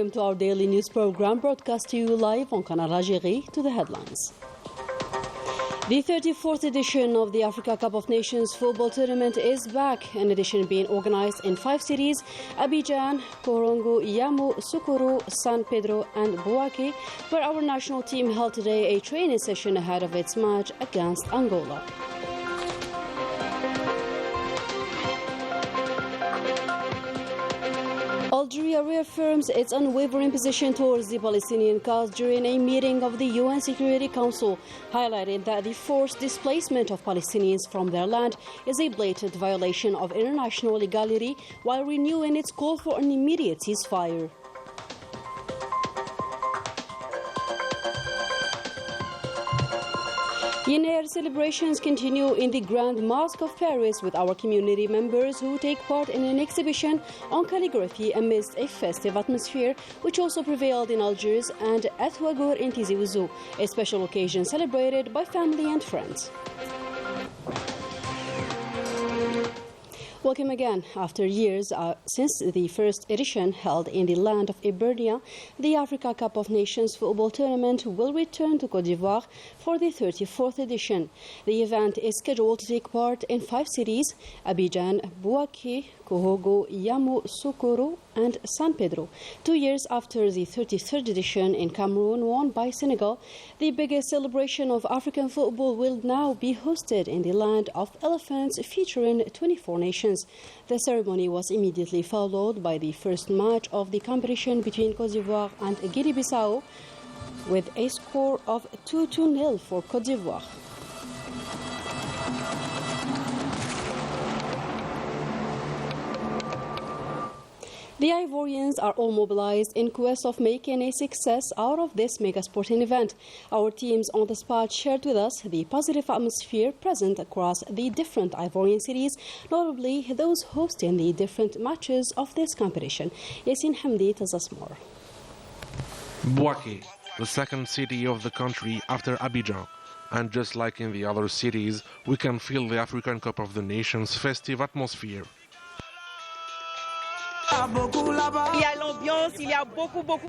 welcome to our daily news program broadcast to you live on Canal Algérie. To the headlines. The 34th edition of the Africa Cup of Nations football tournament is back, an edition being organized in 5 cities: Abidjan, Korongo, Yamu, Sukuru, San Pedro and Bouaké, where our national team held today a training session ahead of its match against Angola. Algeria reaffirms its unwavering position towards the Palestinian cause during a meeting of the UN Security Council, highlighting that the forced displacement of Palestinians from their land is a blatant violation of international legality, while renewing its call for an immediate ceasefire. Year celebrations continue in the Grand Mosque of Paris, with our community members who take part in an exhibition on calligraphy amidst a festive atmosphere, which also prevailed in Algiers and at Ouagadougou in Tizi Ouzou, a special occasion celebrated by family and friends. Welcome again. After years since the first edition held in the land of Iberia, the Africa Cup of Nations football tournament will return to Côte d'Ivoire for the 34th edition. The event is scheduled to take part in 5 cities: Abidjan, Bouaké, Kohogo, Yamu, Sokoro and San Pedro. 2 years after the 33rd edition in Cameroon won by Senegal, the biggest celebration of African football will now be hosted in the land of elephants, featuring 24 nations. The ceremony was immediately followed by the first match of the competition between Côte d'Ivoire and Guinea-Bissau, with a score of 2-0 for Côte d'Ivoire. The Ivorians are all mobilized in quest of making a success out of this mega sporting event. Our teams on the spot shared with us the positive atmosphere present across the different Ivorian cities, notably those hosting the different matches of this competition. Yassine Hamdi tells us more. Bouaké, the second city of the country after Abidjan. And just like in the other cities, we can feel the African Cup of the Nations festive atmosphere.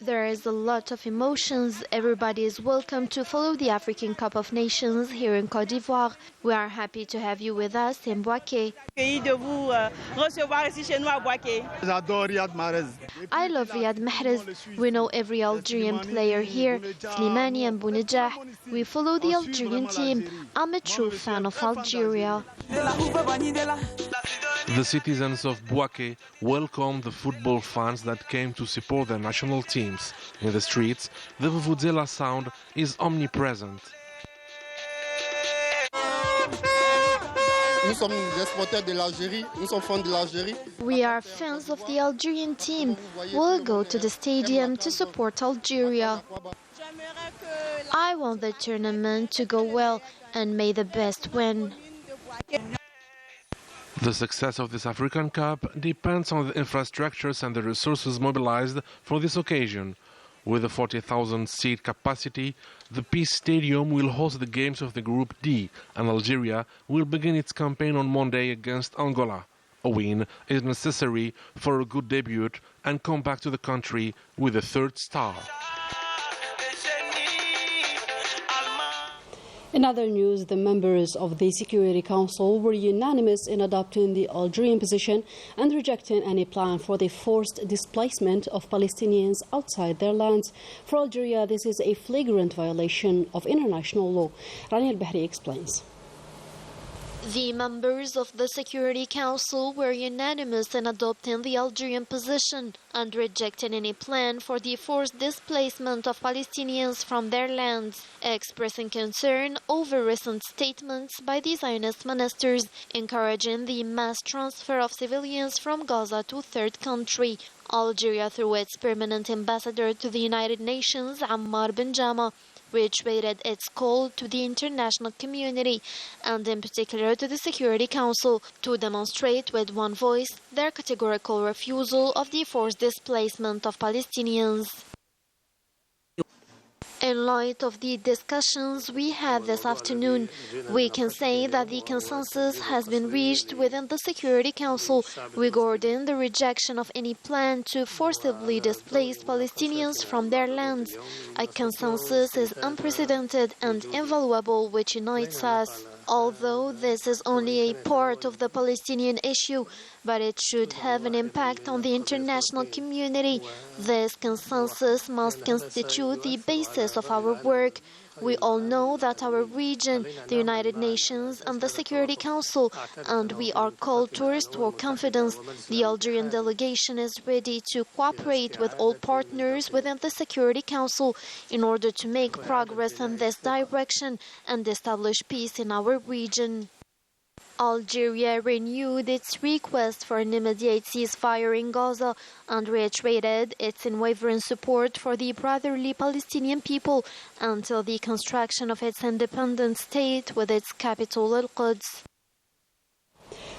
There is a lot of emotions. Everybody is welcome to follow the African Cup of Nations here in Côte d'Ivoire. We are happy to have you with us in Bouaké. I love Riyad Mahrez. We know every Algerian player here, Slimani and Bounedjah. We follow the Algerian team. I'm a true fan of Algeria. The citizens of Bouaké welcomed the football fans that came to support their national teams. In the streets, the vuvuzela sound is omnipresent. We are fans of the Algerian team. We'll go to the stadium to support Algeria. I want the tournament to go well, and may the best win. The success of this African Cup depends on the infrastructures and the resources mobilized for this occasion. With a 40,000-seat capacity, the Peace Stadium will host the games of the Group D, and Algeria will begin its campaign on Monday against Angola. A win is necessary for a good debut and come back to the country with a third star. In other news, the members of the Security Council were unanimous in adopting the Algerian position and rejecting any plan for the forced displacement of Palestinians outside their lands. For Algeria, this is a flagrant violation of international law. Rani al-Bahri explains. The members of the Security Council were unanimous in adopting the Algerian position and rejecting any plan for the forced displacement of Palestinians from their lands, expressing concern over recent statements by the Zionist ministers encouraging the mass transfer of civilians from Gaza to third country. Algeria, through its permanent ambassador to the United Nations, Ammar Benjama, reiterated its call to the international community, and in particular to the Security Council, to demonstrate with one voice their categorical refusal of the forced displacement of Palestinians. In light of the discussions we had this afternoon, we can say that the consensus has been reached within the Security Council regarding the rejection of any plan to forcibly displace Palestinians from their lands. A consensus is unprecedented and invaluable, which unites us. Although this is only a part of the Palestinian issue, but it should have an impact on the international community. This consensus must constitute the basis of our work. We all know that our region, the United Nations and the Security Council, and we are called to restore confidence. The Algerian delegation is ready to cooperate with all partners within the Security Council in order to make progress in this direction and establish peace in our region. Algeria renewed its request for an immediate ceasefire in Gaza and reiterated its unwavering support for the brotherly Palestinian people until the construction of its independent state with its capital Al-Quds.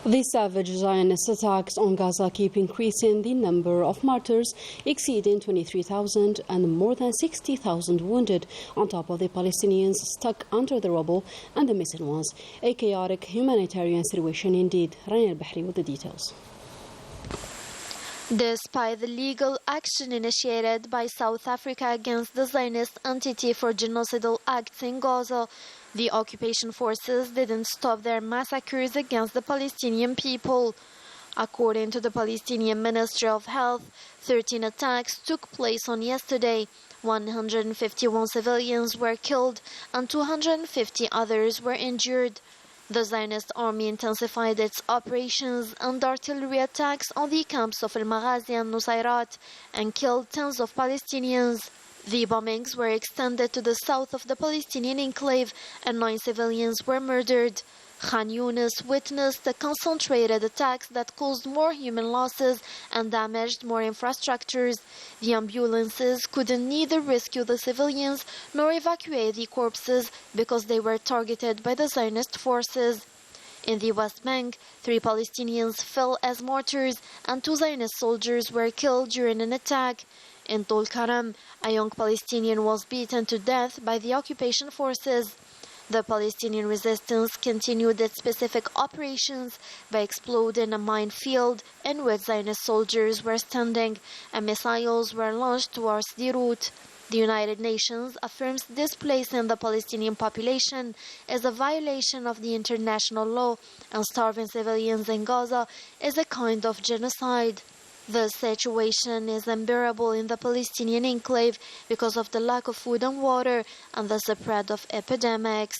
The savage Zionist attacks on Gaza keep increasing the number of martyrs, exceeding 23,000 and more than 60,000 wounded, on top of the Palestinians stuck under the rubble and the missing ones. A chaotic humanitarian situation indeed. Rania al-Bahri with the details. Despite the legal action initiated by South Africa against the Zionist entity for genocidal acts in Gaza, the occupation forces didn't stop their massacres against the Palestinian people. According to the Palestinian Ministry of Health, 13 attacks took place on yesterday. 151 civilians were killed and 250 others were injured. The Zionist army intensified its operations and artillery attacks on the camps of Al-Maghazi and Nusayrat and killed tens of Palestinians. The bombings were extended to the south of the Palestinian enclave and 9 civilians were murdered. Khan Yunis witnessed the concentrated attacks that caused more human losses and damaged more infrastructures. The ambulances couldn't neither rescue the civilians nor evacuate the corpses because they were targeted by the Zionist forces. In the West Bank, 3 Palestinians fell as martyrs and 2 Zionist soldiers were killed during an attack. In Tul Karam, a young Palestinian was beaten to death by the occupation forces. The Palestinian resistance continued its specific operations by exploding a minefield in which Zionist soldiers were standing, and missiles were launched towards the route. The United Nations affirms displacing the Palestinian population is a violation of the international law, and starving civilians in Gaza is a kind of genocide. The situation is unbearable in the Palestinian enclave because of the lack of food and water and the spread of epidemics.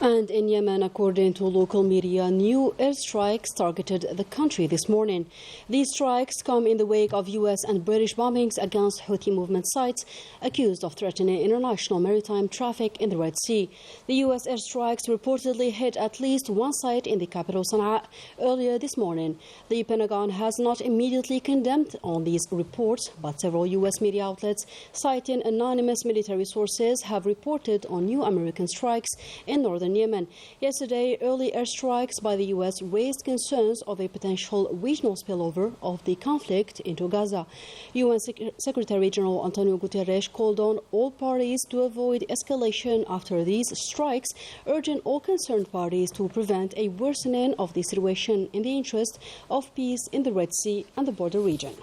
And in Yemen, according to local media, new airstrikes targeted the country this morning. These strikes come in the wake of U.S. and British bombings against Houthi movement sites accused of threatening international maritime traffic in the Red Sea. The U.S. airstrikes reportedly hit at least one site in the capital Sana'a earlier this morning. The Pentagon has not immediately condemned on these reports, but several U.S. media outlets citing anonymous military sources have reported on new American strikes in northern Yemen. Yesterday, early airstrikes by the U.S. raised concerns of a potential regional spillover of the conflict into Gaza. UN Secretary General Antonio Guterres called on all parties to avoid escalation after these strikes, urging all concerned parties to prevent a worsening of the situation in the interest of peace in the Red Sea and the border region.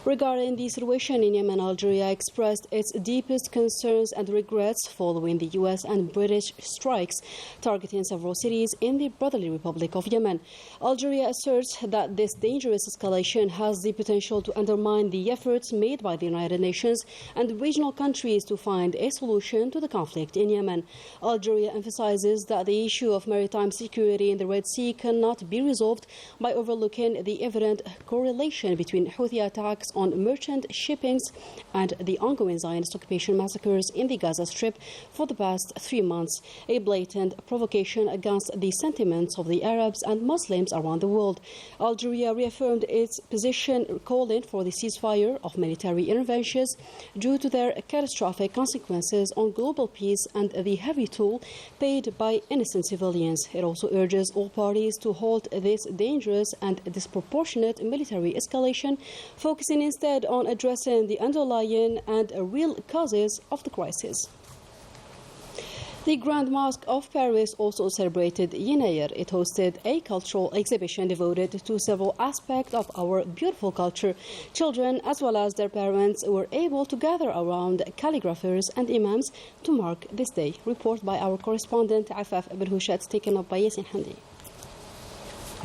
Regarding the situation in Yemen, Algeria expressed its deepest concerns and regrets following the U.S. and British strikes targeting several cities in the Brotherly Republic of Yemen. Algeria asserts that this dangerous escalation has the potential to undermine the efforts made by the United Nations and regional countries to find a solution to the conflict in Yemen. Algeria emphasizes that the issue of maritime security in the Red Sea cannot be resolved by overlooking the evident correlation between Houthi attacks on merchant shippings and the ongoing Zionist occupation massacres in the Gaza Strip for the past 3 months, a blatant provocation against the sentiments of the Arabs and Muslims around the world. Algeria reaffirmed its position calling for the ceasefire of military interventions due to their catastrophic consequences on global peace and the heavy toll paid by innocent civilians. It also urges all parties to halt this dangerous and disproportionate military escalation, focusing focusing instead on addressing the underlying and real causes of the crisis. The Grand Mosque of Paris also celebrated Yenayer. It hosted a cultural exhibition devoted to several aspects of our beautiful culture. Children, as well as their parents, were able to gather around calligraphers and imams to mark this day. Report by our correspondent Afaf Belhouchat, taken up by Yasin Handi.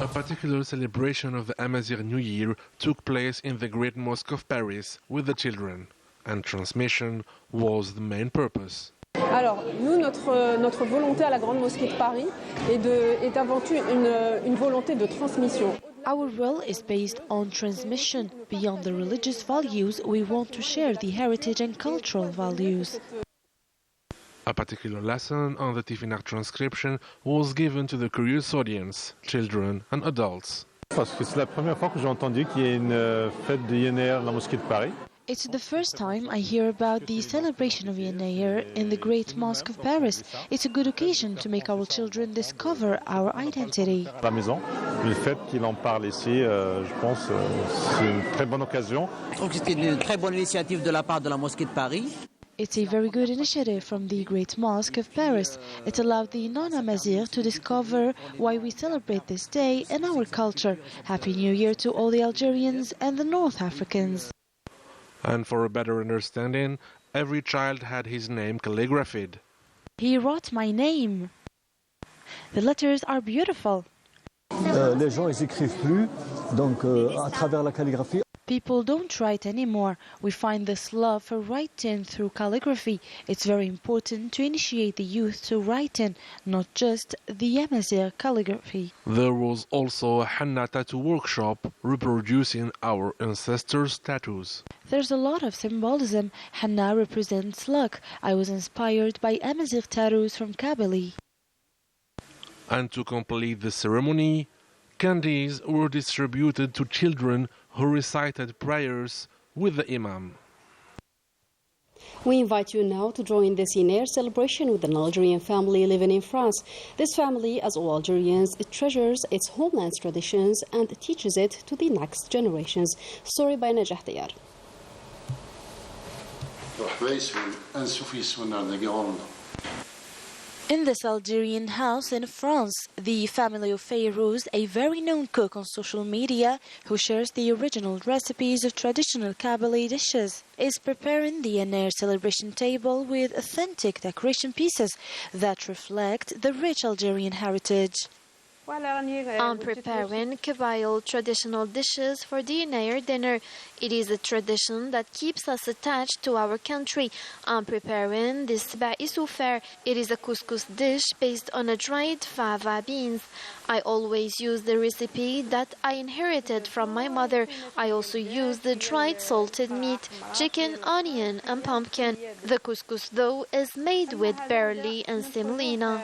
A particular celebration of the Amazigh New Year took place in the Great Mosque of Paris with the children, and transmission was the main purpose. Alors, nous, notre volonté à la Grande Mosquée de Paris est avant tout une volonté de transmission. Our role is based on transmission. Beyond the religious values, we want to share the heritage and cultural values. A particular lesson on the Tifinagh transcription was given to the curious audience, children and adults. Parce que c'est la première fois que j'ai entendu qu'il y ait une fête de Yenayer dans la mosquée de Paris. It's the first time I hear about the celebration of Yenayer in the Great Mosque of Paris. It's a good occasion to make our children discover our identity. À la maison, le fait qu'il en parle ici, je pense, c'est une très bonne occasion. Je trouve que c'est une très bonne initiative de la part de la mosquée de Paris. It's a very good initiative from the Great Mosque of Paris. It allowed the non-Amazigh to discover why we celebrate this day and our culture. Happy New Year to all the Algerians and the North Africans. And for a better understanding, every child had his name calligraphed. He wrote my name. The letters are beautiful. Les gens ils écrivent plus, donc à travers la calligraphie. People don't write anymore. We find this love for writing through calligraphy. It's very important to initiate the youth to writing, not just the Amazigh calligraphy. There was also a henna tattoo workshop reproducing our ancestors' tattoos. There's a lot of symbolism. Henna represents luck. I was inspired by Amazigh tattoos from Kabylie. And to complete the ceremony, candies were distributed to children who recited prayers with the imam. We invite you now to join the Yenayer celebration with an Algerian family living in France. This family, as all Algerians, it treasures its homeland's traditions and teaches it to the next generations. Story by Najah Dayar. In this Algerian house in France, the family of Fayrouz, a very known cook on social media who shares the original recipes of traditional Kabylie dishes, is preparing the Yenayer celebration table with authentic decoration pieces that reflect the rich Algerian heritage. I'm preparing Kabyle traditional dishes for the Yenayer dinner. It is a tradition that keeps us attached to our country. I'm preparing the Sba'i souffert. It is a couscous dish based on a dried fava beans. I always use the recipe that I inherited from my mother. I also use the dried salted meat, chicken, onion and pumpkin. The couscous though is made with barley and semolina.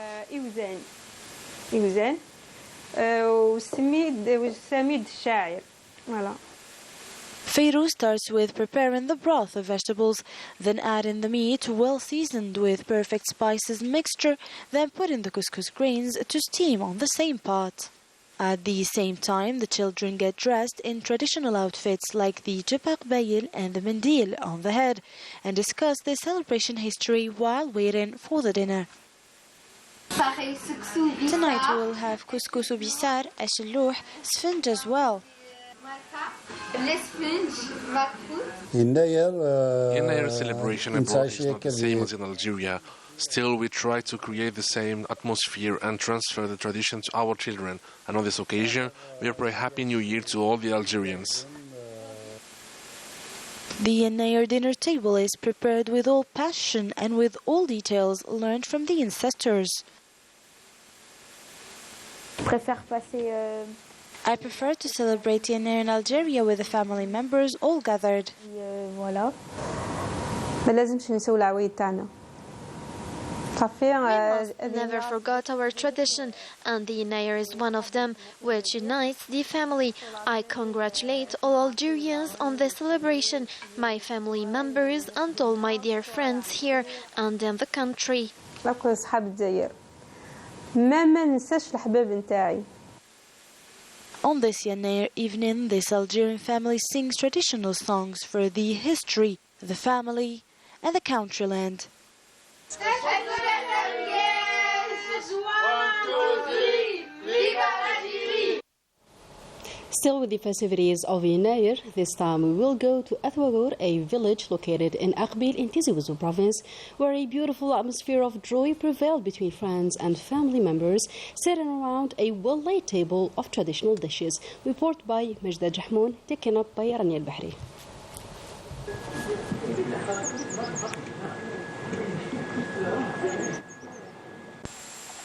Fayrouz starts with preparing the broth of vegetables, then adding the meat well seasoned with perfect spices mixture, then putting the couscous grains to steam on the same pot. At the same time, the children get dressed in traditional outfits like the jabaq bayil and the mendil on the head and discuss the celebration history while waiting for the dinner. Tonight we will have couscous ubisar, ashlouh, sfinge as well. Yenayer celebration abroad is not the same as in Algeria. Still, we try to create the same atmosphere and transfer the tradition to our children. And on this occasion, we pray Happy New Year to all the Algerians. The Yenayer dinner table is prepared with all passion and with all details learned from the ancestors. I prefer to celebrate Yenayer in Algeria with the family members all gathered. We must never forget our tradition, and the Yenayer is one of them, which unites the family. I congratulate all Algerians on the celebration, my family members and all my dear friends here and in the country. On this Yanair evening, this Algerian family sings traditional songs for the history, the family, and the countryland. Still with the festivities of Yanair, this time we will go to Athwagour, a village located in Aqbil in Tizi Ouzou province, where a beautiful atmosphere of joy prevailed between friends and family members sitting around a well-laid table of traditional dishes. Report by Majda Jahmoun, taken up by Rania Al-Bahri.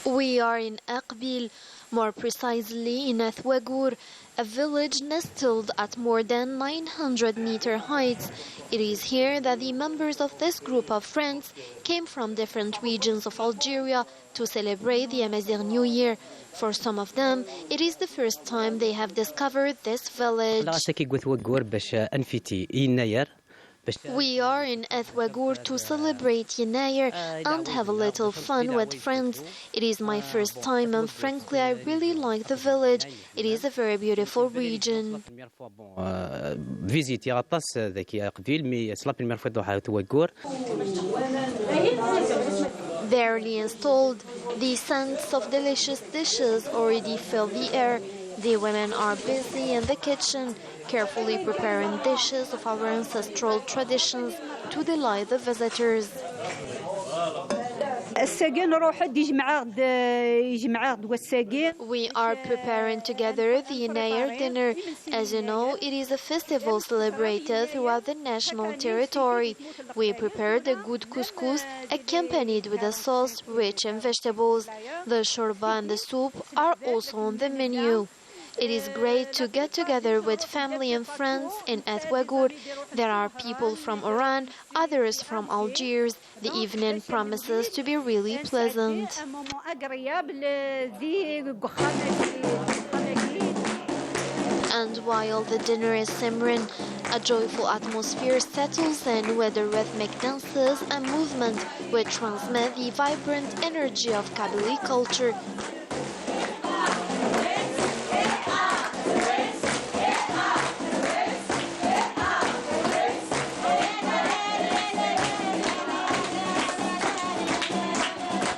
We are in Aqbil, more precisely in Athwagour, a village nestled at more than 900-meter height. It is here that the members of this group of friends came from different regions of Algeria to celebrate the Amazigh New Year. For some of them, it is the first time they have discovered this village. We are in Athwagour to celebrate Yanair and have a little fun with friends. It is my first time and frankly I really like the village. It is a very beautiful region. Barely installed, the scents of delicious dishes already fill the air. The women are busy in the kitchen, carefully preparing dishes of our ancestral traditions to delight the visitors. We are preparing together the Yanair dinner. As you know, it is a festival celebrated throughout the national territory. We prepared a good couscous accompanied with a sauce rich in vegetables. The shorba and the soup are also on the menu. It is great to get together with family and friends in Athwagour. There are people from Oran, others from Algiers. The evening promises to be really pleasant. And while the dinner is simmering, a joyful atmosphere settles in with the rhythmic dances and movement which transmit the vibrant energy of Kabylie culture.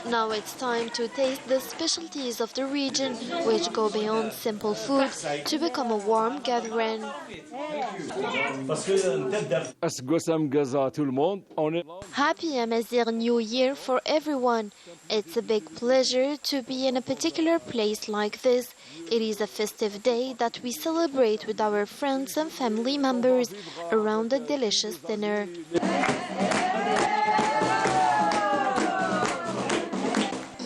Now it's time to taste the specialties of the region, which go beyond simple food to become a warm gathering. Happy Amazigh New Year for everyone. It's a big pleasure to be in a particular place like this. It is a festive day that we celebrate with our friends and family members around a delicious dinner.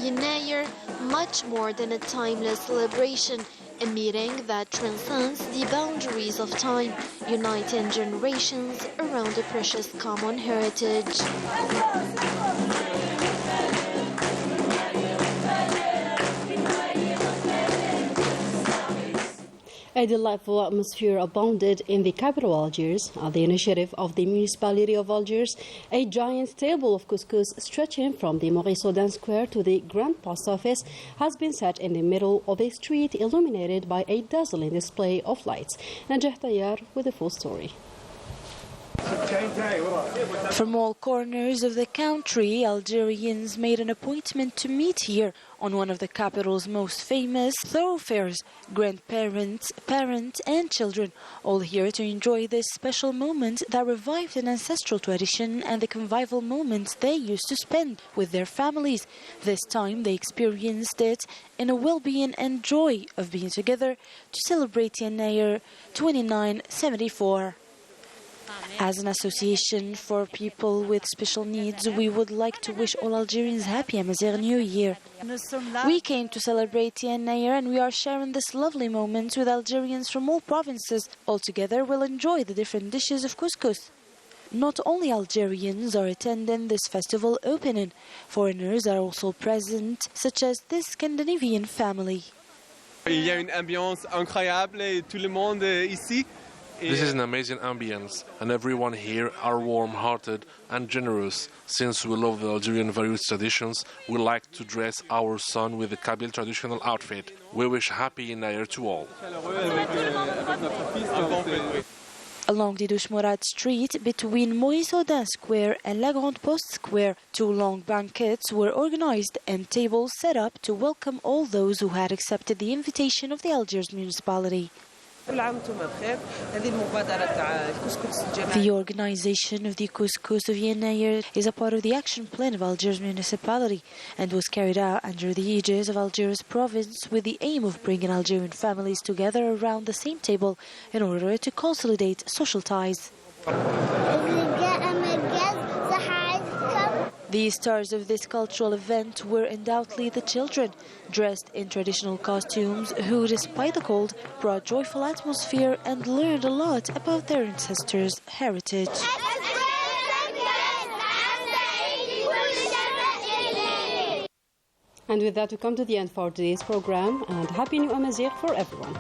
Yanair, much more than a timeless celebration, a meeting that transcends the boundaries of time, uniting generations around a precious common heritage. A delightful atmosphere abounded in the capital Algiers. At the initiative of the municipality of Algiers, a giant table of couscous stretching from the Maurice Audin Square to the Grand Post Office has been set in the middle of a street illuminated by a dazzling display of lights. Najah Tayyar with the full story. From all corners of the country, Algerians made an appointment to meet here on one of the capital's most famous thoroughfares. Grandparents, parents and children, all here to enjoy this special moment that revived an ancestral tradition and the convivial moments they used to spend with their families. This time they experienced it in a well-being and joy of being together to celebrate Yanair 2974. As an association for people with special needs, we would like to wish all Algerians happy Amazigh New Year. We came to celebrate Yanair and we are sharing this lovely moment with Algerians from all provinces. All together we'll enjoy the different dishes of couscous. Not only Algerians are attending this festival opening, foreigners are also present, such as this Scandinavian family. Il y a une ambiance incroyable et tout le monde ici This is an amazing ambience, and everyone here are warm-hearted and generous. Since we love the Algerian various traditions, we like to dress our son with the Kabyle traditional outfit. We wish happy New Year to all. Along the Douche-Mourad Street, between Moïse Audin Square and La Grande Poste Square, 2 long banquets were organized and tables set up to welcome all those who had accepted the invitation of the Algiers municipality. The organization of the Couscous of Yenayer is a part of the action plan of Algiers municipality and was carried out under the aegis of Algiers province with the aim of bringing Algerian families together around the same table in order to consolidate social ties. The stars of this cultural event were undoubtedly the children, dressed in traditional costumes, who, despite the cold, brought joyful atmosphere and learned a lot about their ancestors' heritage. And with that, we come to the end for today's program, and Happy New Amazigh for everyone.